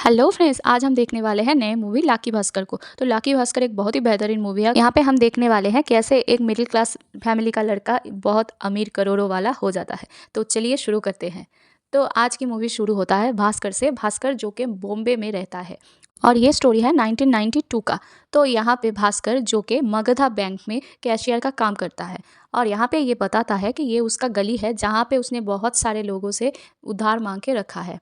Hello friends, आज हम देखने वाले हैं नए मूवी लाकी भास्कर को। तो लाकी भास्कर एक बहुत ही बेहतरीन मूवी है। यहाँ पे हम देखने वाले हैं कैसे एक मिडिल क्लास फैमिली का लड़का बहुत अमीर करोड़ों वाला हो जाता है। तो चलिए शुरू करते हैं। तो आज की मूवी शुरू होता है भास्कर से। भास्कर जो कि बॉम्बे में रहता है और ये स्टोरी है 1992 का। तो यहाँ पे भास्कर जो कि मगधा बैंक में कैशियर का काम करता है और यहाँ पे ये बताता है कि ये उसका गली है जहाँ पे उसने बहुत सारे लोगों से उधार मांग के रखा है।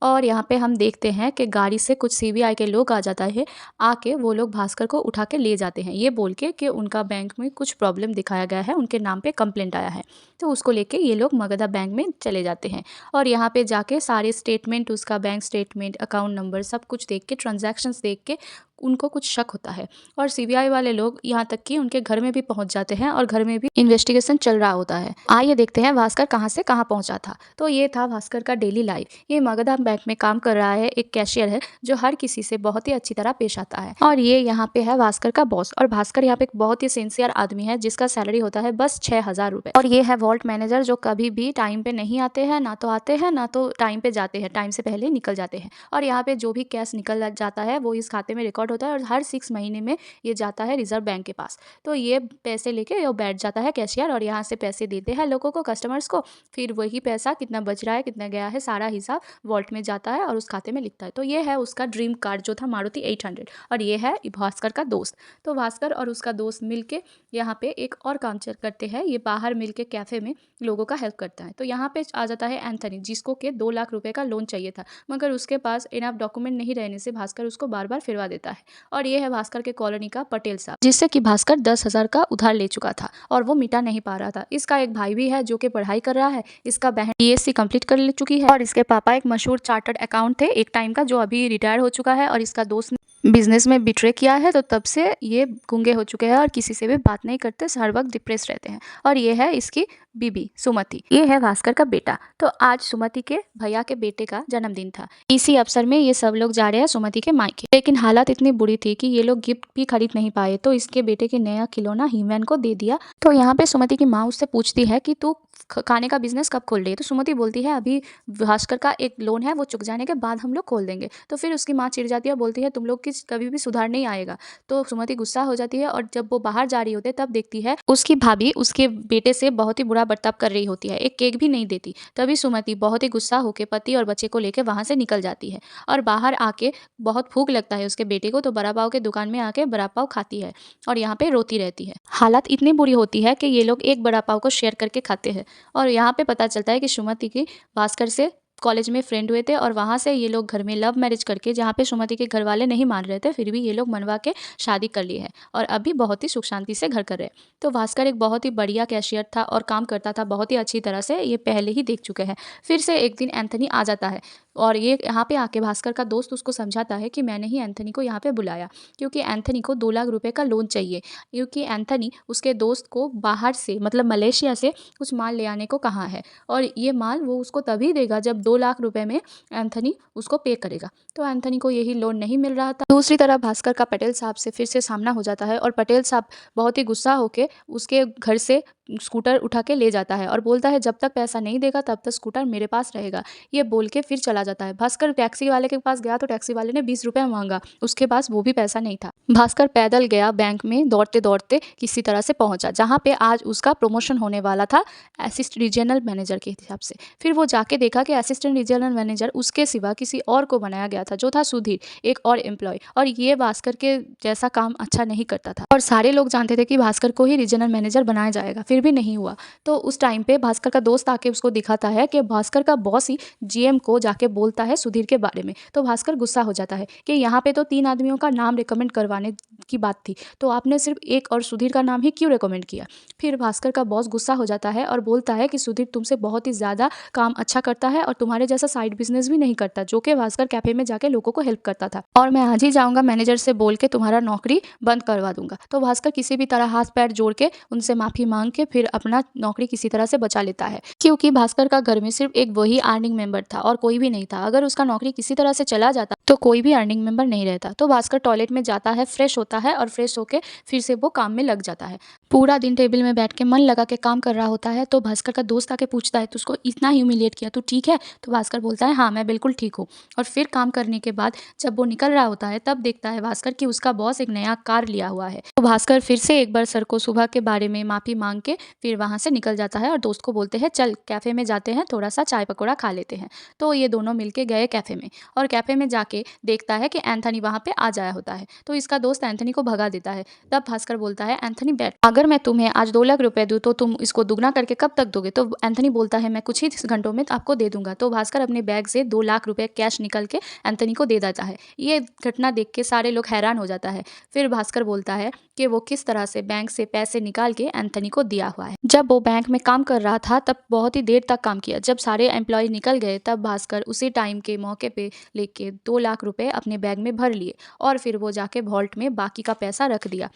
और यहाँ पे हम देखते हैं कि गाड़ी से कुछ सीबीआई के लोग आ जाता है। आके वो लोग भास्कर को उठा के ले जाते हैं, ये बोल के कि उनका बैंक में कुछ प्रॉब्लम दिखाया गया है, उनके नाम पे कंप्लेंट आया है। तो उसको लेके ये लोग मगधा बैंक में चले जाते हैं और यहाँ पे जाके सारे स्टेटमेंट, उसका बैंक स्टेटमेंट, अकाउंट नंबर सब कुछ देख के, ट्रांजैक्शंस देख के उनको कुछ शक होता है और सीबीआई वाले लोग यहाँ तक कि उनके घर में भी पहुंच जाते हैं और घर में भी इन्वेस्टिगेशन चल रहा होता है। आइए देखते हैं भास्कर कहाँ से कहाँ पहुंचा था। तो ये था भास्कर का डेली लाइफ। ये मगधा बैंक में काम कर रहा है, एक कैशियर है जो हर किसी से बहुत ही अच्छी तरह पेश आता है और ये यहाँ पे है भास्कर का बॉस। और भास्कर यहाँ पे एक बहुत ही सिंसियर आदमी है जिसका सैलरी होता है बस 6,000 रुपए। और ये है वॉल्ट मैनेजर जो कभी भी टाइम पे नहीं आते हैं, ना तो आते हैं ना तो टाइम पे जाते हैं, टाइम से पहले निकल जाते हैं। और यहाँ पे जो भी कैश निकल जाता है वो इस खाते में रिकॉर्ड होता है और हर 6 महीने में ये जाता है रिजर्व बैंक के पास। तो ये पैसे लेके वो बैठ जाता है कैशियर और यहाँ से पैसे देते हैं लोगों को, कस्टमर्स को। फिर वही पैसा कितना बच रहा है, कितना गया है, सारा हिसाब वॉल्ट में जाता है और उस खाते में लिखता है। तो ये है उसका ड्रीम कार जो था मारुति 800 और ये है भास्कर का दोस्त। तो भास्कर और उसका दोस्त मिलके यहाँ पे एक और काम करते हैं। ये बाहर मिलके कैफे में लोगों का हेल्प करता है। तो यहाँ पे आ जाता है एंथनी, जिसको के 2 लाख रुपए का लोन चाहिए था, मगर उसके पास इनफ डॉक्यूमेंट नहीं रहने से भास्कर उसको बार बार फिरवा देता है। और ये है भास्कर के कॉलोनी का पटेल साहब, जिससे कि भास्कर 10,000 का उधार ले चुका था और वो मिटा नहीं पा रहा था। इसका एक भाई भी है जो कि पढ़ाई कर रहा है। इसका बहन बीएससी कंप्लीट कर ले चुकी है और इसके पापा एक मशहूर चार्टर्ड अकाउंट थे एक टाइम का, जो अभी रिटायर हो चुका है। और इसका दोस्त बिजनेस में बिट्रे किया है, तो तब से ये गूंगे हो चुके हैं और किसी से भी बात नहीं करते, हर वक्त डिप्रेस रहते हैं। और ये है इसकी बीबी सुमति, ये है भास्कर का बेटा। तो आज सुमति के भैया के बेटे का जन्मदिन था। इसी अवसर में ये सब लोग जा रहे हैं सुमति के मायके। लेकिन हालत इतनी बुरी थी कि ये लोग गिफ्ट भी खरीद नहीं पाए, तो इसके बेटे के नया खिलौना हीमैन को दे दिया। तो यहाँ पे सुमति की माँ उससे पूछती है कि तू खाने का बिजनेस कब खोल रही है। तो सुमति बोलती है अभी भास्कर का एक लोन है, वो चुक जाने के बाद हम लोग खोल देंगे। तो फिर उसकी माँ चिढ़ जाती है और बोलती है तुम लोग की कभी भी सुधार नहीं आएगा। तो सुमति गुस्सा हो जाती है और जब वो बाहर जा रही होती है तब देखती है उसकी भाभी उसके बेटे से बहुत ही बुरा बर्ताव कर रही होती है, एक केक भी नहीं देती। तभी सुमति बहुत ही गुस्सा होकर पति और बच्चे को लेकर वहां से निकल जाती है और बाहर आके बहुत भूख लगता है उसके बेटे को, तो बड़ा पाव के दुकान में आके बड़ा पाव खाती है और यहाँ पे रोती रहती है। हालत इतनी बुरी होती है कि ये लोग एक बड़ा पाव को शेयर करके खाते हैं। और यहाँ पे पता चलता है कि सुमति की भास्कर से कॉलेज में फ्रेंड हुए थे और वहाँ से ये लोग घर में लव मैरिज करके, जहाँ पे सुमति के घर वाले नहीं मान रहे थे, फिर भी ये लोग मनवा के शादी कर ली है और अभी बहुत ही सुख शांति से घर कर रहे हैं। तो भास्कर एक बहुत ही बढ़िया कैशियर था और काम करता था बहुत ही अच्छी तरह से, ये पहले ही देख चुके हैं। फिर से एक दिन एंथनी आ जाता है और ये यहाँ पे आके भास्कर का दोस्त उसको समझाता है कि मैंने ही एंथनी को यहाँ पे बुलाया क्योंकि एंथनी को 2 लाख रुपए का लोन चाहिए, क्योंकि एंथनी उसके दोस्त को बाहर से मतलब मलेशिया से कुछ माल ले आने को कहा है और ये माल वो उसको तभी देगा जब 2 लाख रुपए में एंथनी उसको पे करेगा। तो एंथनी को यही लोन नहीं मिल रहा था। दूसरी तरफ भास्कर का पटेल साहब से फिर से सामना हो जाता है और पटेल साहब बहुत ही गुस्सा होके उसके घर से स्कूटर उठा के ले जाता है और बोलता है जब तक पैसा नहीं देगा तब तक स्कूटर मेरे पास रहेगा। ये बोल के फिर चला जाता है। भास्कर टैक्सी वाले के पास गया तो टैक्सी वाले ने 20 रुपए मांगा, उसके पास वो भी पैसा नहीं था। भास्कर पैदल गया बैंक में, दौड़ते दौड़ते किसी तरह से पहुंचा जहाँ पे आज उसका प्रमोशन होने वाला था असिस्टेंट रीजनल मैनेजर के हिसाब से। फिर वो जाके देखा कि असिस्टेंट रीजनल मैनेजर उसके सिवा किसी और को बनाया गया था जो था सुधीर, एक और एम्प्लॉय, और ये भास्कर के जैसा काम अच्छा नहीं करता था और सारे लोग जानते थे कि भास्कर को ही रीजनल मैनेजर बनाया जाएगा, फिर भी नहीं हुआ। तो उस टाइम पे भास्कर का दोस्त आके उसको दिखाता है कि भास्कर का बॉस ही जीएम को जाके बोलता है सुधीर के बारे में। तो भास्कर गुस्सा हो जाता है कि यहाँ पे तो 3 आदमियों का नाम रिकमेंड करवाने की बात थी, तो आपने सिर्फ एक और सुधीर का नाम ही क्यों रिकमेंड किया। फिर भास्कर का बॉस गुस्सा हो जाता है और बोलता है कि सुधीर तुमसे बहुत ही ज़्यादा काम अच्छा करता है और तुम्हारे जैसा साइड बिजनेस भी नहीं करता, जो कि भास्कर कैफे में जाके लोगों को हेल्प करता था, और मैं आज ही जाऊँगा मैनेजर से बोल के तुम्हारा नौकरी बंद करवा दूंगा। तो भास्कर किसी भी तरह हाथ पैर जोड़ के उनसे माफ़ी मांग के फिर अपना नौकरी किसी तरह से बचा लेता है, क्योंकि भास्कर का घर में सिर्फ एक वही अर्निंग मेंबर था और कोई भी नहीं था। अगर उसका नौकरी किसी तरह से चला जाता तो कोई भी अर्निंग मेंबर नहीं रहता। तो भास्कर टॉयलेट में जाता है, फ्रेश होता है और फ्रेश होके फिर से वो काम में लग जाता है। पूरा दिन टेबल में बैठ के मन लगा के काम कर रहा होता है। तो भास्कर का दोस्त आके पूछता है, तो उसको इतना ह्यूमिलिएट किया, तू ठीक है? तो भास्कर बोलता है, हाँ मैं बिल्कुल ठीक हूँ। और फिर काम करने के बाद जब वो निकल रहा होता है तब देखता है भास्कर कि उसका बॉस एक नया कार लिया हुआ है। तो भास्कर फिर से एक बार सर को सुबह के बारे में माफी मांग के फिर वहां से निकल जाता है और दोस्त को बोलते हैं, चल कैफे में जाते हैं, थोड़ा सा चाय पकौड़ा खा लेते हैं। तो ये दोनों मिलके गए कैफे में और कैफे में जाके देखता है कि एंथनी वहां पे आ जाया होता है। तो इसका दोस्त एंथनी को भगा देता है। तब भास्कर बोलता है, एंथनी बैठ, अगर मैं तुम्हें आज 2 लाख रुपए दूं तो तुम इसको दुगना करके कब तक दोगे? तो एंथनी बोलता है, मैं कुछ ही घंटों में आपको दे दूंगा। तो भास्कर अपने बैग से 2 लाख रुपए कैश निकल के एंथनी को दे देता है। ये घटना देख के सारे लोग हैरान हो जाता है। फिर भास्कर बोलता है कि वो किस तरह से बैंक से पैसे निकाल के एंथनी को दिया हुआ है। जब वो बैंक में काम कर रहा था तब बहुत ही देर तक काम किया। जब सारे एम्प्लॉय निकल गए तब भास्कर उसी टाइम के मौके पे लेके 2 लाख रुपए अपने बैग में भर लिए और फिर वो जाके वॉल्ट में बाकी का पैसा रख दिया।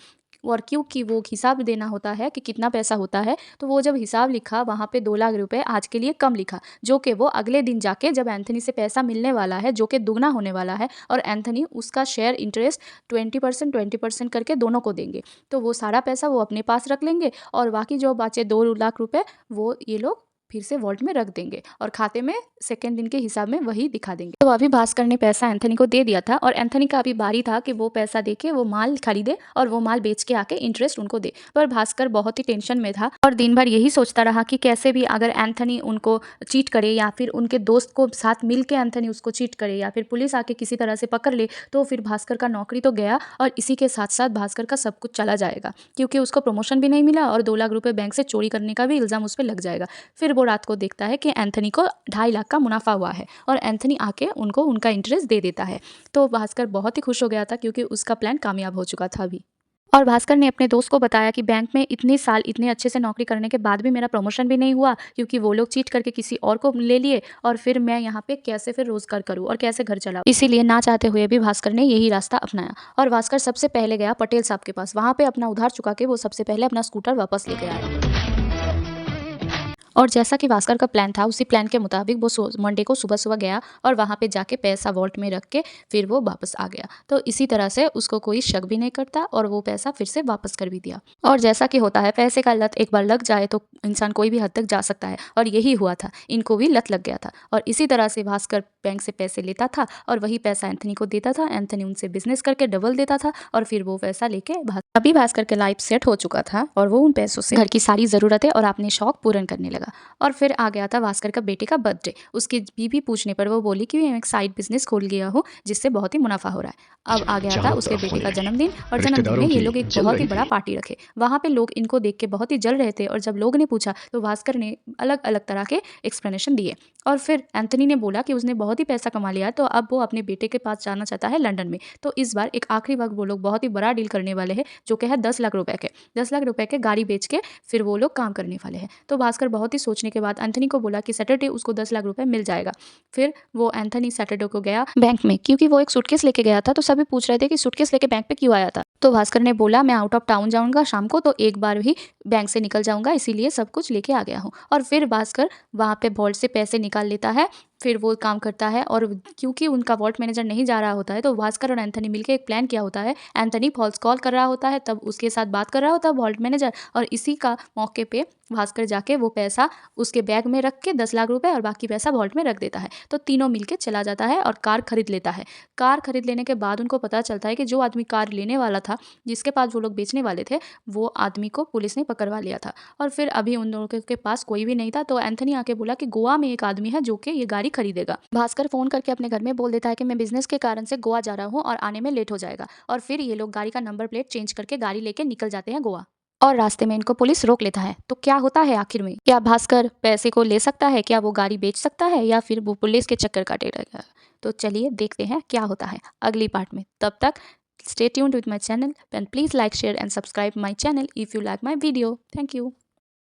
और क्योंकि वो हिसाब देना होता है कि कितना पैसा होता है, तो वो जब हिसाब लिखा वहाँ पे 2 लाख रुपए आज के लिए कम लिखा, जो कि वो अगले दिन जाके जब एंथनी से पैसा मिलने वाला है जो कि दुगना होने वाला है और एंथनी उसका शेयर इंटरेस्ट 20% करके दोनों को देंगे। तो वो सारा पैसा वो अपने पास रख लेंगे और बाकी जो बचे 2 लाख रुपए वो ये लोग फिर से वॉल्ट में रख देंगे और खाते में सेकेंड दिन के हिसाब में वही दिखा देंगे। तो अभी भास्कर ने पैसा एंथनी को दे दिया था और एंथनी का अभी बारी था कि वो पैसा देके वो माल खरीदे और वो माल बेच के आके इंटरेस्ट उनको दे। पर भास्कर बहुत ही टेंशन में था और दिन भर यही सोचता रहा कि कैसे भी अगर एंथनी उनको चीट करे या फिर उनके दोस्त को साथ मिल के एंथनी उसको चीट करे या फिर पुलिस आके किसी तरह से पकड़ ले तो फिर भास्कर का नौकरी तो गया और इसी के साथ साथ भास्कर का सब कुछ चला जाएगा, क्योंकि उसको प्रमोशन भी नहीं मिला और 2 लाख रुपए बैंक से चोरी करने का भी इल्जाम उस पर लग जाएगा। फिर वो रात को देखता है कि एंथनी को 2.5 लाख का मुनाफा हुआ है और एंथनी आके उनको उनका इंटरेस्ट दे देता है। तो भास्कर बहुत ही खुश हो गया था क्योंकि उसका प्लान कामयाब हो चुका था अभी। और भास्कर ने अपने दोस्त को बताया कि बैंक में इतने साल इतने अच्छे से नौकरी करने के बाद भी मेरा प्रमोशन भी नहीं हुआ, क्योंकि वो लोग चीट करके किसी और को ले लिए और फिर मैं यहाँ पे कैसे फिर रोजगार करूँ और कैसे घर चलाऊँ। इसीलिए ना चाहते हुए भी भास्कर ने यही रास्ता अपनाया और भास्कर सबसे पहले गया पटेल साहब के पास। वहाँ पे अपना उधार चुका के वो सबसे पहले अपना स्कूटर वापस लेके आया। और जैसा कि भास्कर का प्लान था उसी प्लान के मुताबिक वो मंडे को सुबह सुबह गया और वहाँ पे जाके पैसा वॉल्ट में रख के फिर वो वापस आ गया। तो इसी तरह से उसको कोई शक भी नहीं करता और वो पैसा फिर से वापस कर भी दिया। और जैसा कि होता है पैसे का लत एक बार लग जाए तो इंसान कोई भी हद तक जा सकता है और यही हुआ था, इनको भी लत लग गया था। और इसी तरह से भास्कर बैंक से पैसे लेता था और वही पैसा एंथनी को देता था, एंथनी उनसे बिजनेस करके डबल देता था और फिर वो पैसा लेके अभी भास्कर के लाइफ सेट हो चुका था और वो उन पैसों से घर की सारी जरूरतें और अपने शौक पूर्ण करने लगा। और फिर आ गया था भास्कर का बेटे का बर्थडे। उसकी बीवी पूछने पर वो बोली कि मैं एक साइड बिजनेस खोल गया हूँ जिससे बहुत ही मुनाफा हो रहा है। अब आ गया था उसके बेटे का जन्मदिन और जन्मदिन में ये लोग एक बहुत ही बड़ा पार्टी रखे। वहाँ पे लोग इनको देख के बहुत ही जल रहे थे और जब लोगों ने पूछा तो भास्कर ने अलग अलग तरह के एक्सप्लेनेशन दिए। और फिर एंथनी ने बोला कि उसने बहुत ही पैसा कमा लिया तो अब वो अपने बेटे के पास जाना चाहता है लंदन में। तो इस बार एक आखिरी वक्त वो लोग बहुत ही बड़ा डील करने वाले हैं जो कि है 10 लाख रुपए के। 10 लाख रुपए के गाड़ी बेच के फिर वो लोग काम करने वाले हैं। तो भास्कर बहुत ही सोचने के बाद एंथनी को बोला कि सैटरडे उसको 10 लाख रुपए मिल जाएगा। फिर वो एंथनी सैटरडे को गया बैंक में, क्योंकि वो एक सूटकेस लेके गया था। तो सभी पूछ रहे थे कि सूटकेस लेके बैंक पे क्यों आया था। तो भास्कर ने बोला मैं आउट ऑफ टाउन जाऊंगा शाम को, तो एक बार भी बैंक से निकल जाऊंगा, इसीलिए सब कुछ लेके आ गया हूँ। और फिर भास्कर वहाँ पे वॉल्ट से पैसे निकाल लेता है, फिर वो काम करता है। और क्योंकि उनका वॉल्ट मैनेजर नहीं जा रहा होता है तो भास्कर और एंथनी मिलकर एक प्लान किया होता है। एंथनी फॉल्स कॉल कर रहा होता है, तब उसके साथ बात कर रहा होता है वॉल्ट मैनेजर, और इसी का मौके पे भास्कर जाके वो पैसा उसके बैग में रख के 10 लाख रुपए और बाकी पैसा वॉल्ट में रख देता है। तो तीनों मिलके चला जाता है और कार खरीद लेता है। कार खरीद लेने के बाद उनको पता चलता है कि जो आदमी कार लेने वाला था, जिसके पास वो लोग बेचने वाले थे, वो आदमी को पुलिस ने पकड़वा लिया था। और फिर अभी उन लोगों के पास कोई भी नहीं था। तो एंथनी आके बोला कि गोवा में एक आदमी है जो कि ये गाड़ी खरीदेगा। भास्कर फोन करके अपने घर में बोल देता है कि मैं बिजनेस के कारण से गोवा जा रहा हूँ और आने में लेट हो जाएगा। और फिर ये लोग गाड़ी का नंबर प्लेट चेंज करके गाड़ी लेके निकल जाते हैं गोवा। और रास्ते में इनको पुलिस रोक लेता है। तो क्या होता है आखिर में? क्या भास्कर पैसे को ले सकता है? क्या वो गाड़ी बेच सकता है या फिर वो पुलिस के चक्कर काटेगा? तो चलिए देखते हैं क्या होता है अगली पार्ट में। तब तक stay tuned with my channel and please like, share and subscribe my channel if you like my video. Thank you.